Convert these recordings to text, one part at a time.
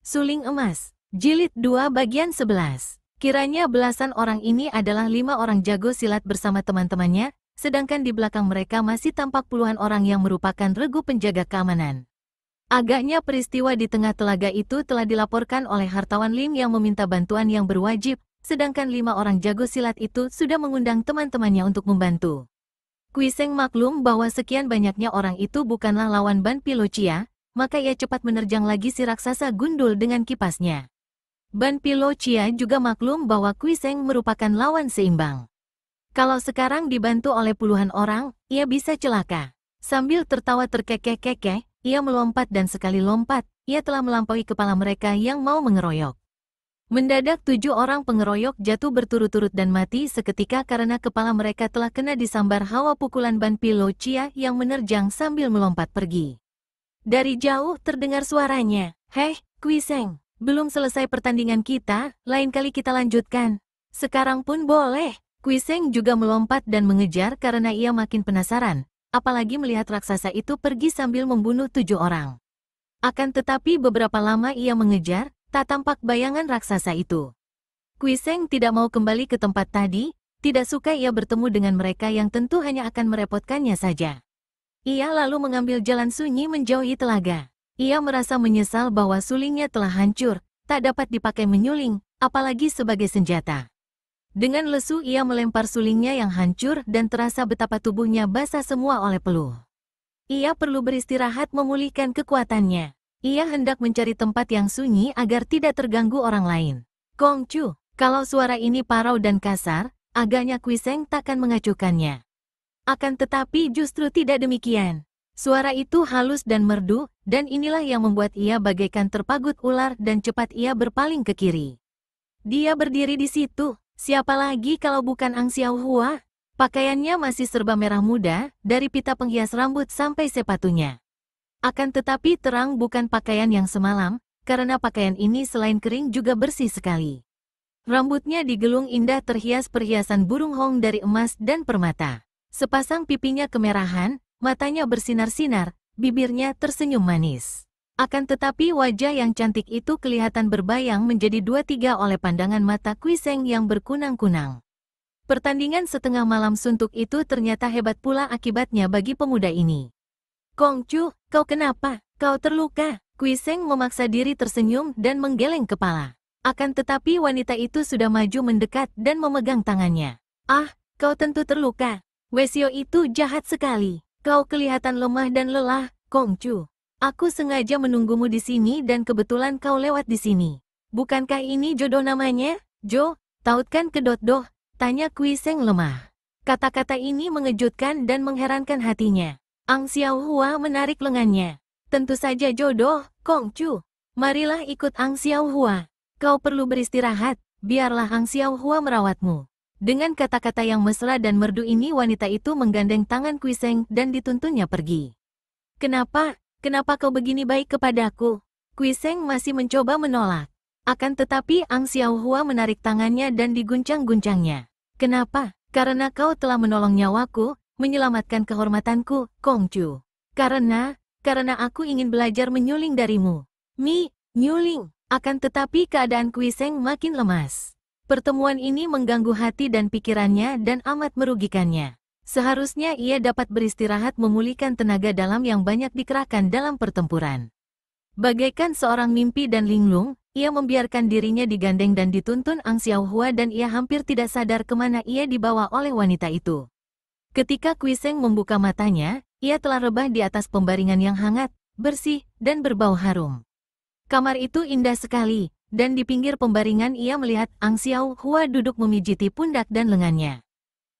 Suling Emas, Jilid 2 bagian 11. Kiranya belasan orang ini adalah 5 orang jago silat bersama teman-temannya, sedangkan di belakang mereka masih tampak puluhan orang yang merupakan regu penjaga keamanan. Agaknya peristiwa di tengah telaga itu telah dilaporkan oleh hartawan Lim yang meminta bantuan yang berwajib, sedangkan 5 orang jago silat itu sudah mengundang teman-temannya untuk membantu. Kuiseng maklum bahwa sekian banyaknya orang itu bukanlah lawan Ban Pilocia, maka ia cepat menerjang lagi si raksasa gundul dengan kipasnya. Ban Pilocia juga maklum bahwa Kuiseng merupakan lawan seimbang. Kalau sekarang dibantu oleh puluhan orang, ia bisa celaka. Sambil tertawa terkekeh-kekeh, ia melompat dan sekali lompat, ia telah melampaui kepala mereka yang mau mengeroyok. Mendadak 7 orang pengeroyok jatuh berturut-turut dan mati seketika karena kepala mereka telah kena disambar hawa pukulan Ban Pilocia yang menerjang sambil melompat pergi. Dari jauh terdengar suaranya, "Hei, Kuiseng, belum selesai pertandingan kita, lain kali kita lanjutkan." "Sekarang pun boleh." Kuiseng juga melompat dan mengejar karena ia makin penasaran, apalagi melihat raksasa itu pergi sambil membunuh 7 orang. Akan tetapi beberapa lama ia mengejar, tak tampak bayangan raksasa itu. Kuiseng tidak mau kembali ke tempat tadi, tidak suka ia bertemu dengan mereka yang tentu hanya akan merepotkannya saja. Ia lalu mengambil jalan sunyi menjauhi telaga. Ia merasa menyesal bahwa sulingnya telah hancur, tak dapat dipakai menyuling, apalagi sebagai senjata. Dengan lesu ia melempar sulingnya yang hancur dan terasa betapa tubuhnya basah semua oleh peluh. Ia perlu beristirahat memulihkan kekuatannya. Ia hendak mencari tempat yang sunyi agar tidak terganggu orang lain. "Kongcu," kalau suara ini parau dan kasar, agaknya Kuiseng takkan mengacuhkannya. Akan tetapi justru tidak demikian. Suara itu halus dan merdu, dan inilah yang membuat ia bagaikan terpagut ular dan cepat ia berpaling ke kiri. Dia berdiri di situ, siapa lagi kalau bukan Ang Xiaohua? Pakaiannya masih serba merah muda, dari pita penghias rambut sampai sepatunya. Akan tetapi terang bukan pakaian yang semalam, karena pakaian ini selain kering juga bersih sekali. Rambutnya digelung indah terhias perhiasan burung hong dari emas dan permata. Sepasang pipinya kemerahan, matanya bersinar-sinar, bibirnya tersenyum manis. Akan tetapi wajah yang cantik itu kelihatan berbayang menjadi 2-3 oleh pandangan mata Kuiseng yang berkunang-kunang. Pertandingan setengah malam suntuk itu ternyata hebat pula akibatnya bagi pemuda ini. "Kongcu, kau kenapa? Kau terluka?" Kuiseng memaksa diri tersenyum dan menggeleng kepala. Akan tetapi wanita itu sudah maju mendekat dan memegang tangannya. "Ah, kau tentu terluka. Wesio itu jahat sekali. Kau kelihatan lemah dan lelah, Kongcu. Aku sengaja menunggumu di sini dan kebetulan kau lewat di sini. Bukankah ini jodoh namanya, Jo? Tautkan kedot doh?" tanya Kuiseng lemah. Kata-kata ini mengejutkan dan mengherankan hatinya. Ang Xiaohua menarik lengannya. "Tentu saja jodoh, Kongcu. Marilah ikut Ang Xiaohua. Kau perlu beristirahat, biarlah Ang Xiaohua merawatmu." Dengan kata-kata yang mesra dan merdu ini wanita itu menggandeng tangan Kuiseng dan dituntunnya pergi. "Kenapa? Kenapa kau begini baik kepadaku?" Kuiseng masih mencoba menolak. Akan tetapi Ang Xiaohua menarik tangannya dan diguncang-guncangnya. "Kenapa? Karena kau telah menolong nyawaku, menyelamatkan kehormatanku, Kongcu. Karena aku ingin belajar menyuling darimu." Nyuling. Akan tetapi keadaan Kuiseng makin lemas. Pertemuan ini mengganggu hati dan pikirannya dan amat merugikannya. Seharusnya ia dapat beristirahat memulihkan tenaga dalam yang banyak dikerahkan dalam pertempuran. Bagaikan seorang mimpi dan linglung, ia membiarkan dirinya digandeng dan dituntun Ang Xiaohua dan ia hampir tidak sadar kemana ia dibawa oleh wanita itu. Ketika Kuiseng membuka matanya, ia telah rebah di atas pembaringan yang hangat, bersih, dan berbau harum. Kamar itu indah sekali. Dan di pinggir pembaringan ia melihat Ang Xiaohua duduk memijiti pundak dan lengannya.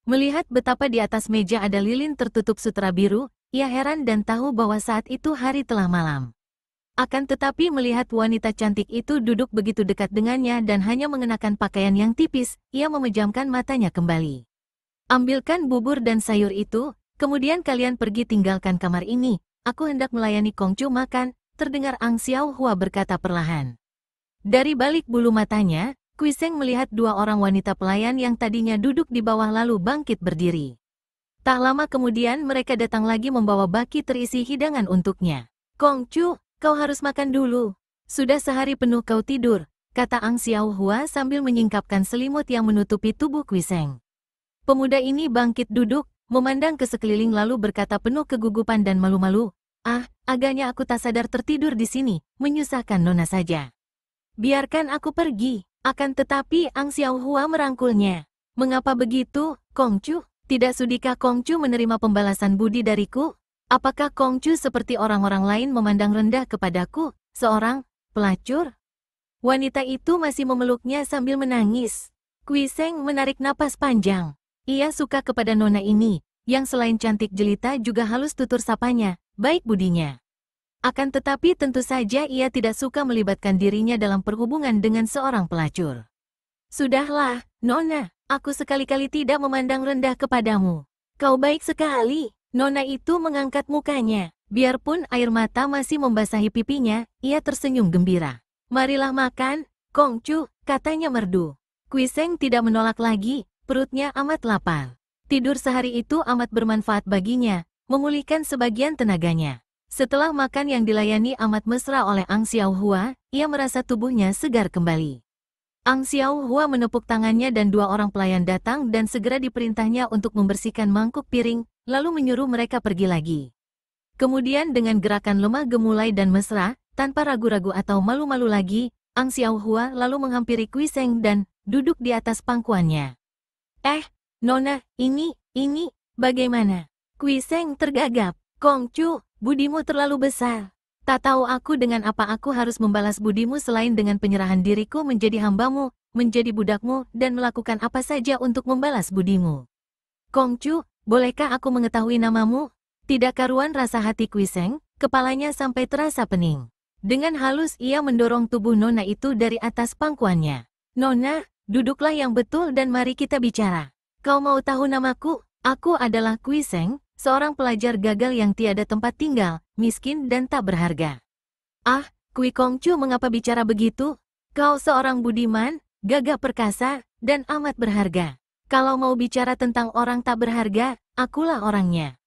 Melihat betapa di atas meja ada lilin tertutup sutra biru, ia heran dan tahu bahwa saat itu hari telah malam. Akan tetapi melihat wanita cantik itu duduk begitu dekat dengannya dan hanya mengenakan pakaian yang tipis, ia memejamkan matanya kembali. "Ambilkan bubur dan sayur itu, kemudian kalian pergi tinggalkan kamar ini. Aku hendak melayani Kongcu makan," terdengar Ang Xiaohua berkata perlahan. Dari balik bulu matanya, Kuiseng melihat 2 orang wanita pelayan yang tadinya duduk di bawah lalu bangkit berdiri. Tak lama kemudian mereka datang lagi membawa baki terisi hidangan untuknya. "Kongcu, kau harus makan dulu." Sudah sehari penuh kau tidur, kata Ang Xiaohua sambil menyingkapkan selimut yang menutupi tubuh Kuiseng. Pemuda ini bangkit duduk, memandang ke sekeliling lalu berkata penuh kegugupan dan malu-malu, agaknya aku tak sadar tertidur di sini, menyusahkan Nona saja. Biarkan aku pergi, akan tetapi Ang Xiaohua merangkulnya. Mengapa begitu, Kongcu? Tidak sudikah Kongcu menerima pembalasan budi dariku? Apakah Kongcu seperti orang-orang lain memandang rendah kepadaku, seorang pelacur? Wanita itu masih memeluknya sambil menangis. Kuiseng menarik napas panjang. Ia suka kepada nona ini, yang selain cantik jelita juga halus tutur sapanya, baik budinya. Akan tetapi tentu saja ia tidak suka melibatkan dirinya dalam perhubungan dengan seorang pelacur. Sudahlah, Nona, aku sekali-kali tidak memandang rendah kepadamu. Kau baik sekali. Nona itu mengangkat mukanya. Biarpun air mata masih membasahi pipinya, ia tersenyum gembira. Marilah makan, Kongcu, katanya merdu. Kuiseng tidak menolak lagi, perutnya amat lapar. Tidur sehari itu amat bermanfaat baginya, memulihkan sebagian tenaganya. Setelah makan yang dilayani amat mesra oleh Ang Xiaohua, ia merasa tubuhnya segar kembali. Ang Xiaohua menepuk tangannya dan dua orang pelayan datang dan segera diperintahnya untuk membersihkan mangkuk piring, lalu menyuruh mereka pergi lagi. Kemudian dengan gerakan lemah gemulai dan mesra, tanpa ragu-ragu atau malu-malu lagi, Ang Xiaohua lalu menghampiri Kuiseng dan duduk di atas pangkuannya. Nona, ini, bagaimana? Kuiseng tergagap. Kongcu, budimu terlalu besar. Tak tahu aku dengan apa aku harus membalas budimu selain dengan penyerahan diriku menjadi hambamu, menjadi budakmu, dan melakukan apa saja untuk membalas budimu. Kongcu, bolehkah aku mengetahui namamu? Tidak karuan rasa hati Kuiseng, kepalanya sampai terasa pening. Dengan halus ia mendorong tubuh Nona itu dari atas pangkuannya. Nona, duduklah yang betul dan mari kita bicara. Kau mau tahu namaku? Aku adalah Kuiseng, seorang pelajar gagal yang tiada tempat tinggal, miskin dan tak berharga. Kui Kongcu mengapa bicara begitu? Kau seorang budiman, gagah perkasa, dan amat berharga. Kalau mau bicara tentang orang tak berharga, akulah orangnya.